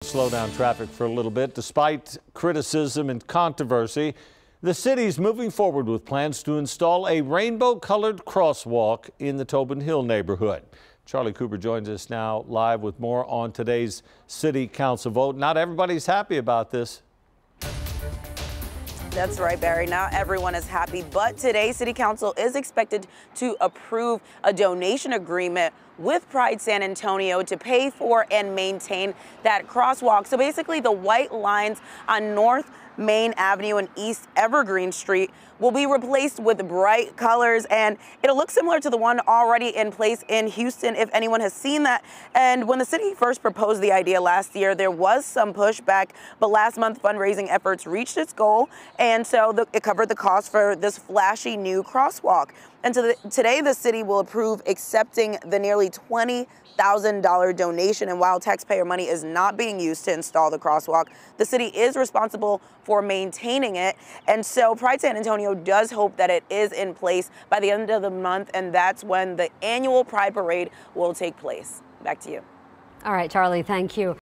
Slow down traffic for a little bit. Despite criticism and controversy, the city's moving forward with plans to install a rainbow-colored crosswalk in the Tobin Hill neighborhood. Charlie Cooper joins us now live with more on today's city council vote. Not everybody's happy about this. That's right, Barry. Not everyone is happy, but today City Council is expected to approve a donation agreement with Pride San Antonio to pay for and maintain that crosswalk. So basically the white lines on North Main Avenue and East Evergreen Street will be replaced with bright colors, and it'll look similar to the one already in place in Houston, if anyone has seen that. And when the city first proposed the idea last year, there was some pushback, but last month fundraising efforts reached its goal, and so it covered the cost for this flashy new crosswalk. And so today the city will approve accepting the nearly $20,000 donation. And while taxpayer money is not being used to install the crosswalk, the city is responsible for maintaining it. And so Pride San Antonio does hope that it is in place by the end of the month, and that's when the annual Pride Parade will take place. Back to you. All right, Charlie, thank you.